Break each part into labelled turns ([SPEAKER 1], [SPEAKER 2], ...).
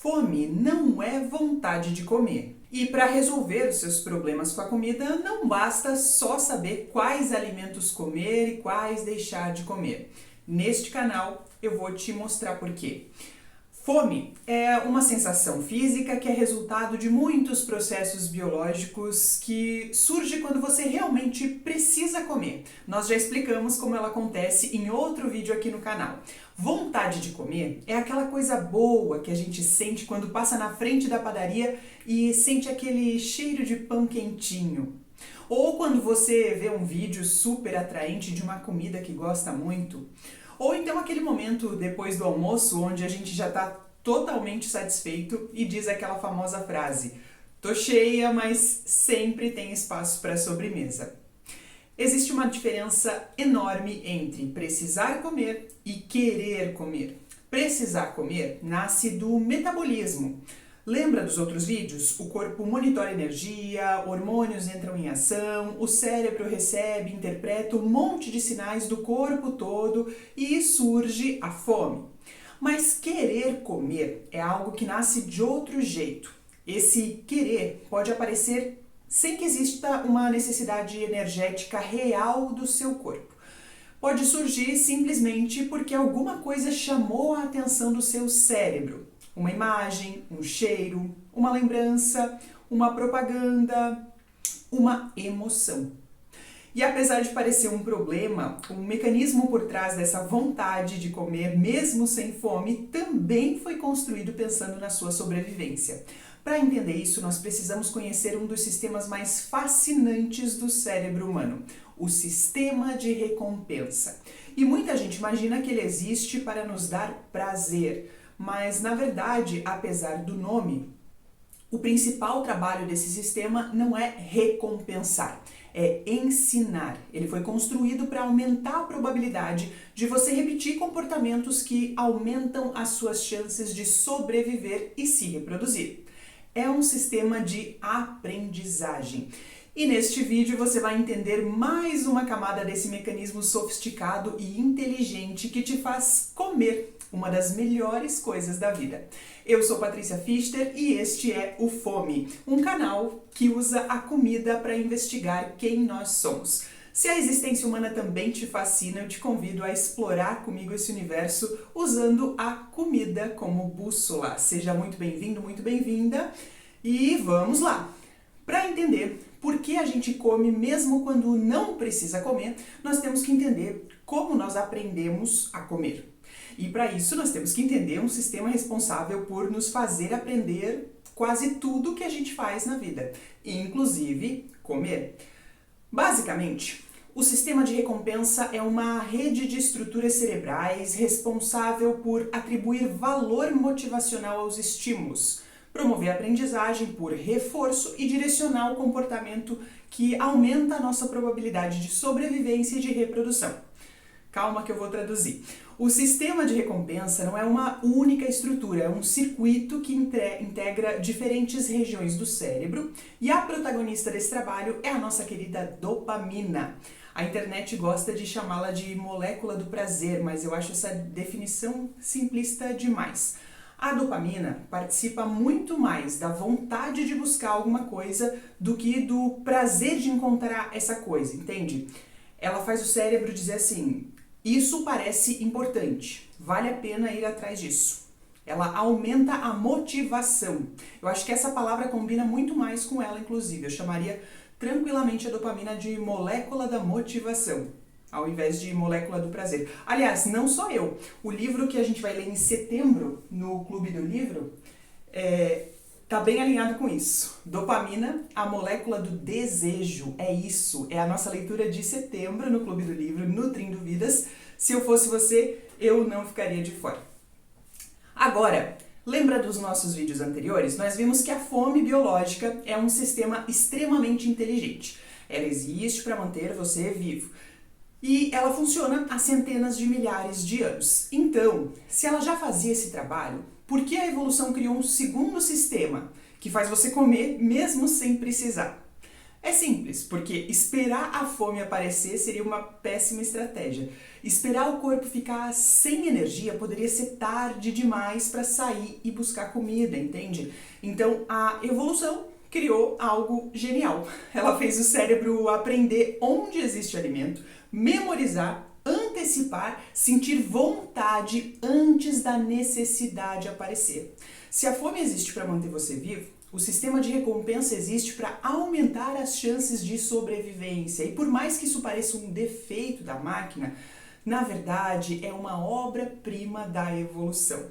[SPEAKER 1] Fome não é vontade de comer. E para resolver os seus problemas com a comida, não basta só saber quais alimentos comer e quais deixar de comer. Neste canal eu vou te mostrar por quê. Fome é uma sensação física que é resultado de muitos processos biológicos que surge quando você realmente precisa comer. Nós já explicamos como ela acontece em outro vídeo aqui no canal. Vontade de comer é aquela coisa boa que a gente sente quando passa na frente da padaria e sente aquele cheiro de pão quentinho. Ou quando você vê um vídeo super atraente de uma comida que gosta muito. Ou então aquele momento depois do almoço onde a gente já está totalmente satisfeito e diz aquela famosa frase: "Tô cheia, mas sempre tem espaço para sobremesa". Existe uma diferença enorme entre precisar comer e querer comer. Precisar comer nasce do metabolismo. Lembra dos outros vídeos? O corpo monitora energia, hormônios entram em ação, o cérebro recebe, interpreta um monte de sinais do corpo todo e surge a fome. Mas querer comer é algo que nasce de outro jeito. Esse querer pode aparecer sem que exista uma necessidade energética real do seu corpo. Pode surgir simplesmente porque alguma coisa chamou a atenção do seu cérebro. Uma imagem, um cheiro, uma lembrança, uma propaganda, uma emoção. E apesar de parecer um problema, o mecanismo por trás dessa vontade de comer mesmo sem fome também foi construído pensando na sua sobrevivência. Para entender isso, nós precisamos conhecer um dos sistemas mais fascinantes do cérebro humano, o sistema de recompensa. E muita gente imagina que ele existe para nos dar prazer. Mas, na verdade, apesar do nome, o principal trabalho desse sistema não é recompensar, é ensinar. Ele foi construído para aumentar a probabilidade de você repetir comportamentos que aumentam as suas chances de sobreviver e se reproduzir. É um sistema de aprendizagem. E neste vídeo você vai entender mais uma camada desse mecanismo sofisticado e inteligente que te faz comer, uma das melhores coisas da vida. Eu sou Patrícia Fichter e este é o Fome, um canal que usa a comida para investigar quem nós somos. Se a existência humana também te fascina, eu te convido a explorar comigo esse universo usando a comida como bússola. Seja muito bem-vindo, muito bem-vinda e vamos lá! Para entender por que a gente come mesmo quando não precisa comer, nós temos que entender como nós aprendemos a comer. E para isso nós temos que entender um sistema responsável por nos fazer aprender quase tudo que a gente faz na vida, inclusive comer. Basicamente, o sistema de recompensa é uma rede de estruturas cerebrais responsável por atribuir valor motivacional aos estímulos, promover a aprendizagem por reforço e direcionar o comportamento que aumenta a nossa probabilidade de sobrevivência e de reprodução. Calma que eu vou traduzir. O sistema de recompensa não é uma única estrutura, é um circuito que integra diferentes regiões do cérebro e a protagonista desse trabalho é a nossa querida dopamina. A internet gosta de chamá-la de molécula do prazer, mas eu acho essa definição simplista demais. A dopamina participa muito mais da vontade de buscar alguma coisa do que do prazer de encontrar essa coisa, entende? Ela faz o cérebro dizer assim: isso parece importante, vale a pena ir atrás disso. Ela aumenta a motivação. Eu acho que essa palavra combina muito mais com ela, inclusive. Eu chamaria tranquilamente a dopamina de molécula da motivação, ao invés de molécula do prazer. Aliás, não só eu. O livro que a gente vai ler em setembro, no Clube do Livro, tá bem alinhado com isso. Dopamina, a molécula do desejo. É isso. É a nossa leitura de setembro no Clube do Livro, Nutrindo Vidas. Se eu fosse você, eu não ficaria de fora. Agora, lembra dos nossos vídeos anteriores? Nós vimos que a fome biológica é um sistema extremamente inteligente. Ela existe para manter você vivo. E ela funciona há centenas de milhares de anos. Então, se ela já fazia esse trabalho, por que a evolução criou um segundo sistema que faz você comer mesmo sem precisar? É simples, porque esperar a fome aparecer seria uma péssima estratégia. Esperar o corpo ficar sem energia poderia ser tarde demais para sair e buscar comida, entende? Então a evolução criou algo genial. Ela fez o cérebro aprender onde existe alimento, memorizar, antecipar, sentir vontade antes da necessidade aparecer. Se a fome existe para manter você vivo, o sistema de recompensa existe para aumentar as chances de sobrevivência. E por mais que isso pareça um defeito da máquina, na verdade é uma obra-prima da evolução.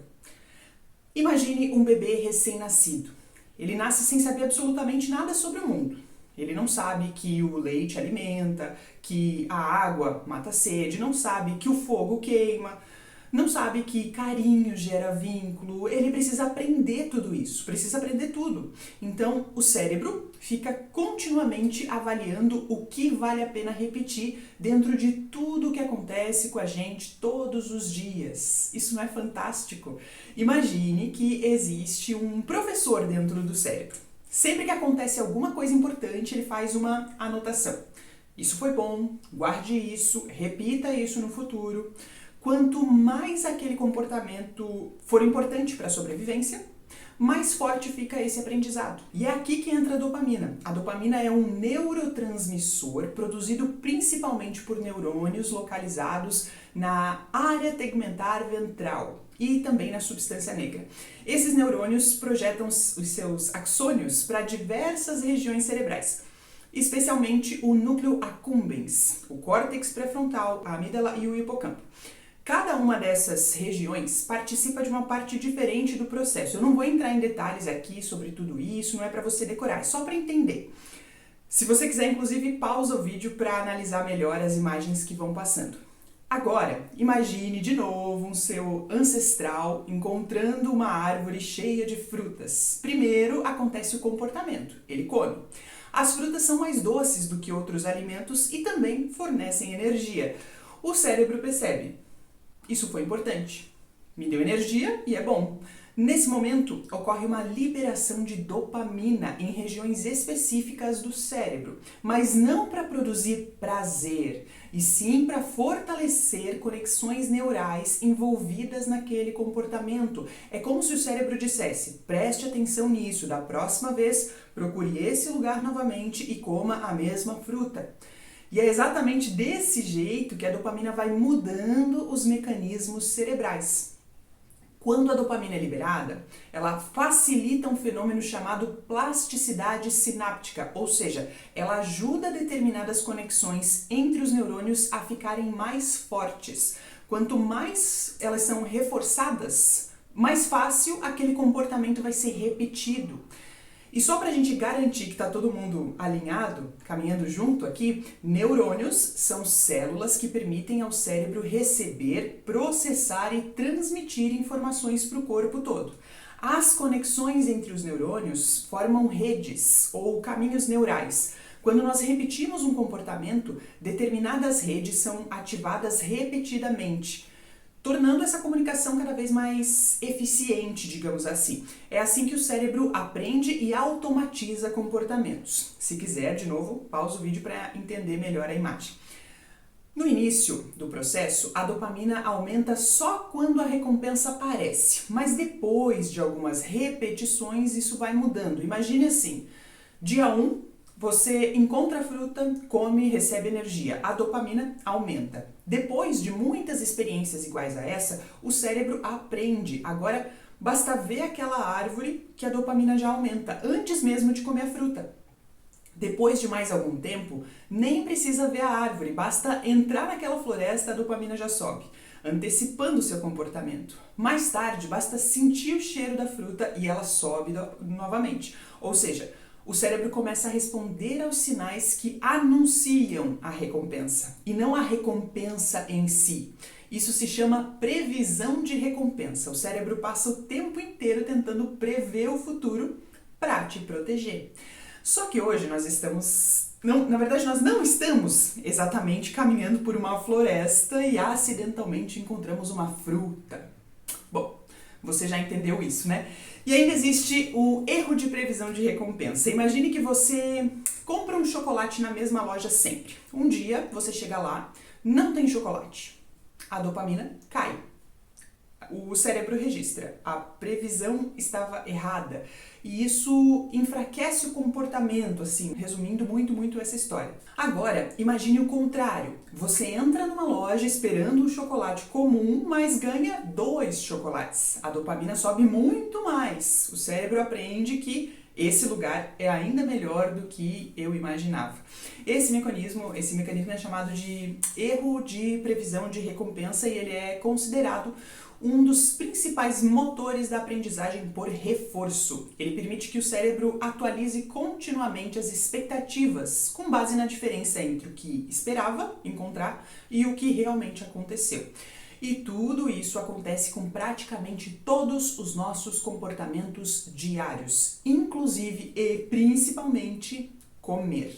[SPEAKER 1] Imagine um bebê recém-nascido. Ele nasce sem saber absolutamente nada sobre o mundo. Ele não sabe que o leite alimenta, que a água mata a sede, não sabe que o fogo queima, não sabe que carinho gera vínculo. Ele precisa aprender tudo isso, precisa aprender tudo. Então, o cérebro fica continuamente avaliando o que vale a pena repetir dentro de tudo que acontece com a gente todos os dias. Isso não é fantástico? Imagine que existe um professor dentro do cérebro. Sempre que acontece alguma coisa importante, ele faz uma anotação. Isso foi bom, guarde isso, repita isso no futuro. Quanto mais aquele comportamento for importante para a sobrevivência, mais forte fica esse aprendizado. E é aqui que entra a dopamina. A dopamina é um neurotransmissor produzido principalmente por neurônios localizados na área tegmentar ventral e também na substância negra. Esses neurônios projetam os seus axônios para diversas regiões cerebrais, especialmente o núcleo accumbens, o córtex pré-frontal, a amígdala e o hipocampo. Cada uma dessas regiões participa de uma parte diferente do processo. Eu não vou entrar em detalhes aqui sobre tudo isso, não é para você decorar, é só para entender. Se você quiser, inclusive, pausa o vídeo para analisar melhor as imagens que vão passando. Agora, imagine de novo um seu ancestral encontrando uma árvore cheia de frutas. Primeiro acontece o comportamento, ele come. As frutas são mais doces do que outros alimentos e também fornecem energia. O cérebro percebe: isso foi importante, me deu energia e é bom. Nesse momento, ocorre uma liberação de dopamina em regiões específicas do cérebro, mas não para produzir prazer, e sim para fortalecer conexões neurais envolvidas naquele comportamento. É como se o cérebro dissesse: preste atenção nisso, da próxima vez procure esse lugar novamente e coma a mesma fruta. E é exatamente desse jeito que a dopamina vai mudando os mecanismos cerebrais. Quando a dopamina é liberada, ela facilita um fenômeno chamado plasticidade sináptica, ou seja, ela ajuda determinadas conexões entre os neurônios a ficarem mais fortes. Quanto mais elas são reforçadas, mais fácil aquele comportamento vai ser repetido. E só para a gente garantir que está todo mundo alinhado, caminhando junto aqui, neurônios são células que permitem ao cérebro receber, processar e transmitir informações para o corpo todo. As conexões entre os neurônios formam redes ou caminhos neurais. Quando nós repetimos um comportamento, determinadas redes são ativadas repetidamente, tornando essa comunicação cada vez mais eficiente, digamos assim. É assim que o cérebro aprende e automatiza comportamentos. Se quiser, de novo, pausa o vídeo para entender melhor a imagem. No início do processo, a dopamina aumenta só quando a recompensa aparece, mas depois de algumas repetições isso vai mudando. Imagine assim: dia 1, você encontra a fruta, come, recebe energia. A dopamina aumenta. Depois de muitas experiências iguais a essa, o cérebro aprende. Agora, basta ver aquela árvore que a dopamina já aumenta, antes mesmo de comer a fruta. Depois de mais algum tempo, nem precisa ver a árvore, basta entrar naquela floresta, a dopamina já sobe, antecipando o seu comportamento. Mais tarde, basta sentir o cheiro da fruta e ela sobe novamente. Ou seja, o cérebro começa a responder aos sinais que anunciam a recompensa, e não a recompensa em si. Isso se chama previsão de recompensa. O cérebro passa o tempo inteiro tentando prever o futuro para te proteger. Só que hoje nós nós não estamos exatamente caminhando por uma floresta e acidentalmente encontramos uma fruta. Bom, você já entendeu isso, né? E ainda existe o erro de previsão de recompensa. Imagine que você compra um chocolate na mesma loja sempre. Um dia você chega lá, não tem chocolate. A dopamina cai. O cérebro registra, a previsão estava errada. E isso enfraquece o comportamento, assim, resumindo muito essa história. Agora, imagine o contrário. Você entra numa loja esperando um chocolate comum, mas ganha 2 chocolates. A dopamina sobe muito mais. O cérebro aprende que esse lugar é ainda melhor do que eu imaginava. Esse mecanismo é chamado de erro de previsão de recompensa e ele é considerado um dos principais motores da aprendizagem por reforço. Ele permite que o cérebro atualize continuamente as expectativas, com base na diferença entre o que esperava encontrar e o que realmente aconteceu. E tudo isso acontece com praticamente todos os nossos comportamentos diários, inclusive e principalmente comer.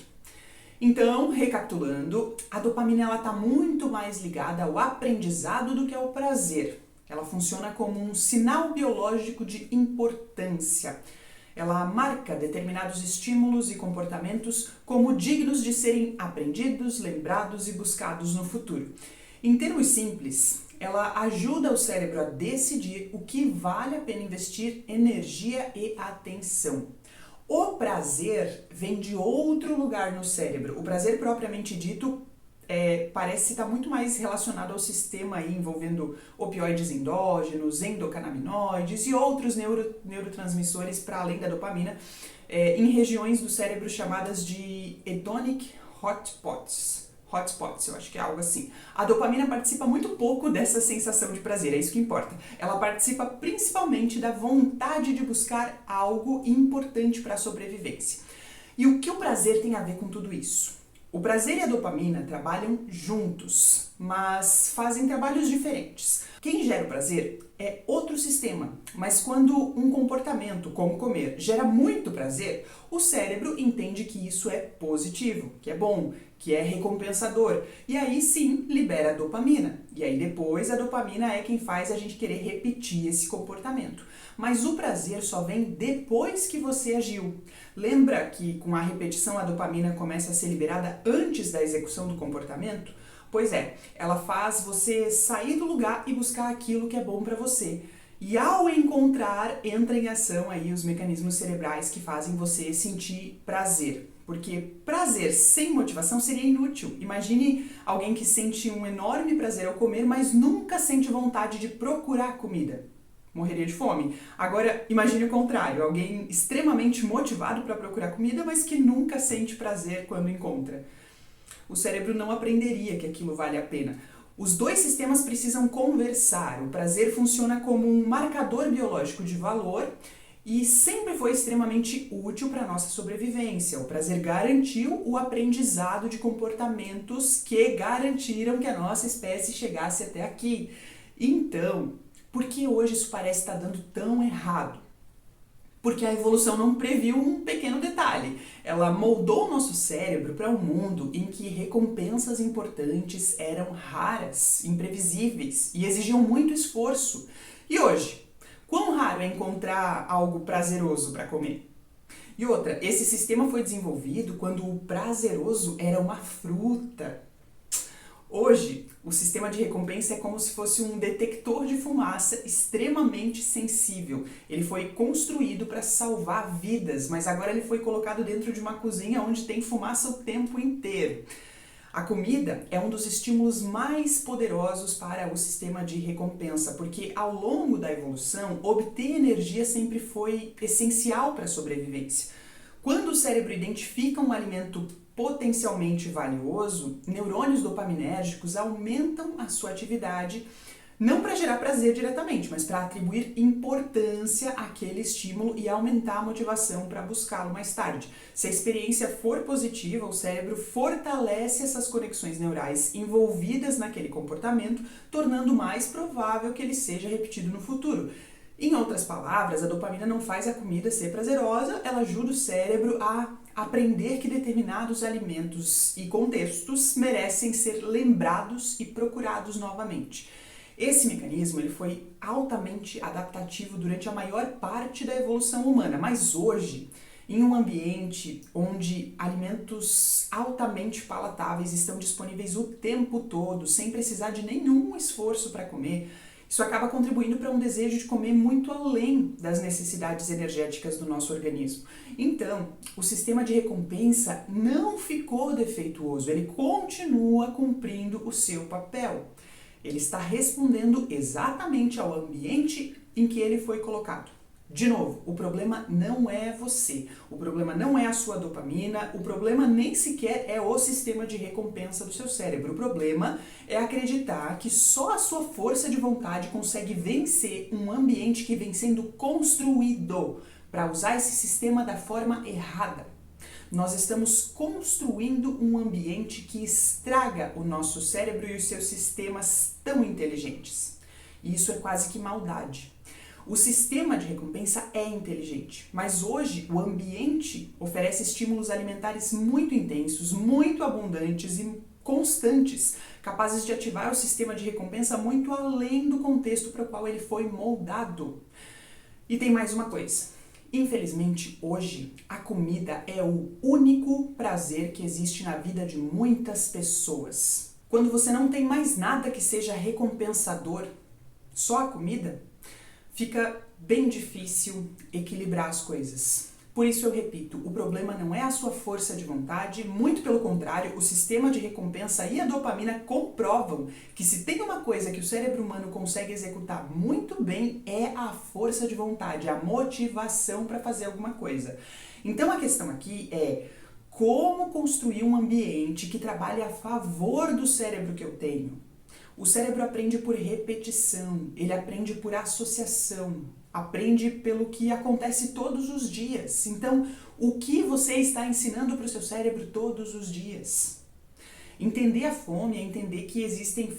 [SPEAKER 1] Então, recapitulando, a dopamina está muito mais ligada ao aprendizado do que ao prazer. Ela funciona como um sinal biológico de importância. Ela marca determinados estímulos e comportamentos como dignos de serem aprendidos, lembrados e buscados no futuro. Em termos simples, ela ajuda o cérebro a decidir o que vale a pena investir energia e atenção. O prazer vem de outro lugar no cérebro. O prazer propriamente dito parece estar muito mais relacionado ao sistema aí envolvendo opioides endógenos, endocannabinoides e outros neurotransmissores para além da dopamina, em regiões do cérebro chamadas de hedonic hotspots. Eu acho que é algo assim. A dopamina participa muito pouco dessa sensação de prazer, é isso que importa. Ela participa principalmente da vontade de buscar algo importante para a sobrevivência. E o que o prazer tem a ver com tudo isso? O prazer e a dopamina trabalham juntos, mas fazem trabalhos diferentes. Quem gera o prazer é outro sistema, mas quando um comportamento, como comer, gera muito prazer, o cérebro entende que isso é positivo, que é bom, que é recompensador, e aí sim libera a dopamina. E aí depois a dopamina é quem faz a gente querer repetir esse comportamento. Mas o prazer só vem depois que você agiu. Lembra que com a repetição a dopamina começa a ser liberada antes da execução do comportamento? Pois é, ela faz você sair do lugar e buscar aquilo que é bom para você. E ao encontrar, entra em ação aí os mecanismos cerebrais que fazem você sentir prazer. Porque prazer sem motivação seria inútil. Imagine alguém que sente um enorme prazer ao comer, mas nunca sente vontade de procurar comida. Morreria de fome. Agora, imagine o contrário, alguém extremamente motivado para procurar comida, mas que nunca sente prazer quando encontra. O cérebro não aprenderia que aquilo vale a pena. Os dois sistemas precisam conversar. O prazer funciona como um marcador biológico de valor e sempre foi extremamente útil para a nossa sobrevivência. O prazer garantiu o aprendizado de comportamentos que garantiram que a nossa espécie chegasse até aqui. Então, por que hoje isso parece estar dando tão errado? Porque a evolução não previu um pequeno detalhe. Ela moldou o nosso cérebro para um mundo em que recompensas importantes eram raras, imprevisíveis e exigiam muito esforço. E hoje, quão raro é encontrar algo prazeroso para comer? E outra, esse sistema foi desenvolvido quando o prazeroso era uma fruta. Hoje, o sistema de recompensa é como se fosse um detector de fumaça extremamente sensível. Ele foi construído para salvar vidas, mas agora ele foi colocado dentro de uma cozinha onde tem fumaça o tempo inteiro. A comida é um dos estímulos mais poderosos para o sistema de recompensa, porque ao longo da evolução, obter energia sempre foi essencial para a sobrevivência. Quando o cérebro identifica um alimento potencialmente valioso, neurônios dopaminérgicos aumentam a sua atividade, não para gerar prazer diretamente, mas para atribuir importância àquele estímulo e aumentar a motivação para buscá-lo mais tarde. Se a experiência for positiva, o cérebro fortalece essas conexões neurais envolvidas naquele comportamento, tornando mais provável que ele seja repetido no futuro. Em outras palavras, a dopamina não faz a comida ser prazerosa, ela ajuda o cérebro a aprender que determinados alimentos e contextos merecem ser lembrados e procurados novamente. Esse mecanismo ele foi altamente adaptativo durante a maior parte da evolução humana, mas hoje Em um ambiente onde alimentos altamente palatáveis estão disponíveis o tempo todo, sem precisar de nenhum esforço para comer, isso acaba contribuindo para um desejo de comer muito além das necessidades energéticas do nosso organismo. Então, o sistema de recompensa não ficou defeituoso, ele continua cumprindo o seu papel. Ele está respondendo exatamente ao ambiente em que ele foi colocado. De novo, o problema não é você, o problema não é a sua dopamina, o problema nem sequer é o sistema de recompensa do seu cérebro. O problema é acreditar que só a sua força de vontade consegue vencer um ambiente que vem sendo construído para usar esse sistema da forma errada. Nós estamos construindo um ambiente que estraga o nosso cérebro e os seus sistemas tão inteligentes. E isso é quase que maldade. O sistema de recompensa é inteligente, mas hoje o ambiente oferece estímulos alimentares muito intensos, muito abundantes e constantes, capazes de ativar o sistema de recompensa muito além do contexto para o qual ele foi moldado. E tem mais uma coisa. Infelizmente, hoje, a comida é o único prazer que existe na vida de muitas pessoas. Quando você não tem mais nada que seja recompensador, só a comida, fica bem difícil equilibrar as coisas. Por isso eu repito, o problema não é a sua força de vontade, muito pelo contrário, o sistema de recompensa e a dopamina comprovam que se tem uma coisa que o cérebro humano consegue executar muito bem é a força de vontade, a motivação para fazer alguma coisa. Então a questão aqui é como construir um ambiente que trabalhe a favor do cérebro que eu tenho. O cérebro aprende por repetição, ele aprende por associação, aprende pelo que acontece todos os dias. Então, o que você está ensinando para o seu cérebro todos os dias? Entender a fome é entender que existem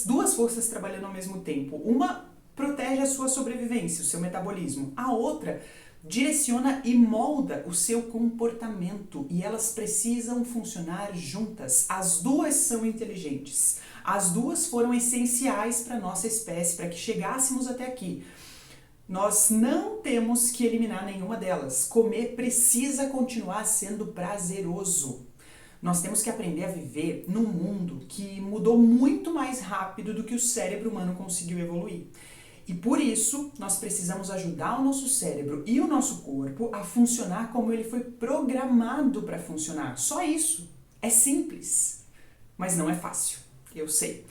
[SPEAKER 1] duas forças trabalhando ao mesmo tempo. Uma protege a sua sobrevivência, o seu metabolismo. A outra direciona e molda o seu comportamento e elas precisam funcionar juntas. As duas são inteligentes. As duas foram essenciais para a nossa espécie, para que chegássemos até aqui. Nós não temos que eliminar nenhuma delas. Comer precisa continuar sendo prazeroso. Nós temos que aprender a viver num mundo que mudou muito mais rápido do que o cérebro humano conseguiu evoluir. E por isso, nós precisamos ajudar o nosso cérebro e o nosso corpo a funcionar como ele foi programado para funcionar. Só isso. É simples, mas não é fácil. Eu sei.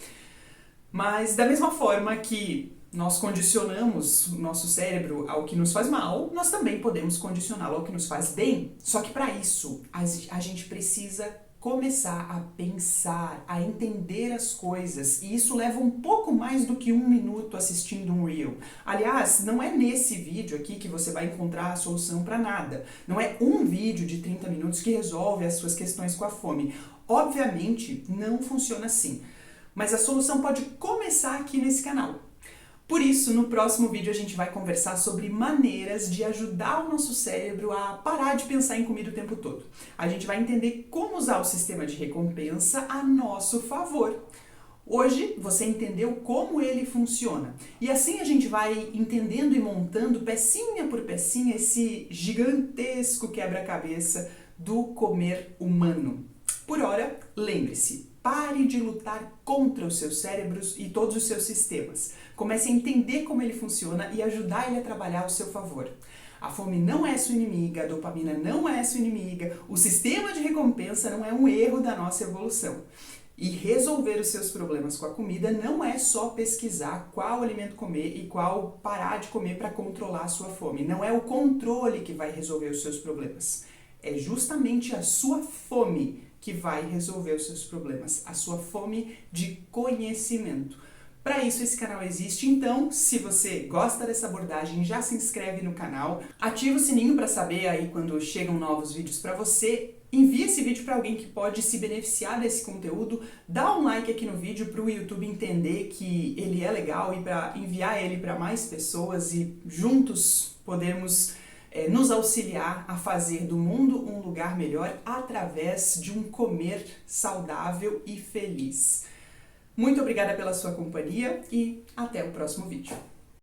[SPEAKER 1] Mas da mesma forma que nós condicionamos o nosso cérebro ao que nos faz mal, nós também podemos condicioná-lo ao que nos faz bem. Só que para isso, a gente precisa começar a pensar, a entender as coisas. E isso leva um pouco mais do que 1 minuto assistindo um reel. Aliás, não é nesse vídeo aqui que você vai encontrar a solução para nada. Não é um vídeo de 30 minutos que resolve as suas questões com a fome. Obviamente, não funciona assim, mas a solução pode começar aqui nesse canal. Por isso, no próximo vídeo a gente vai conversar sobre maneiras de ajudar o nosso cérebro a parar de pensar em comida o tempo todo. A gente vai entender como usar o sistema de recompensa a nosso favor. Hoje você entendeu como ele funciona e assim a gente vai entendendo e montando pecinha por pecinha esse gigantesco quebra-cabeça do comer humano. Por hora, lembre-se, pare de lutar contra os seus cérebros e todos os seus sistemas. Comece a entender como ele funciona e ajudar ele a trabalhar ao seu favor. A fome não é sua inimiga, a dopamina não é sua inimiga, o sistema de recompensa não é um erro da nossa evolução. E resolver os seus problemas com a comida não é só pesquisar qual alimento comer e qual parar de comer para controlar a sua fome. Não é o controle que vai resolver os seus problemas. É justamente a sua fome que vai resolver os seus problemas, a sua fome de conhecimento. Para isso esse canal existe, então se você gosta dessa abordagem, já se inscreve no canal, ativa o sininho para saber aí quando chegam novos vídeos para você, envia esse vídeo para alguém que pode se beneficiar desse conteúdo, dá um like aqui no vídeo para o YouTube entender que ele é legal e para enviar ele para mais pessoas e juntos podermos nos auxiliar a fazer do mundo um lugar melhor através de um comer saudável e feliz. Muito obrigada pela sua companhia e até o próximo vídeo.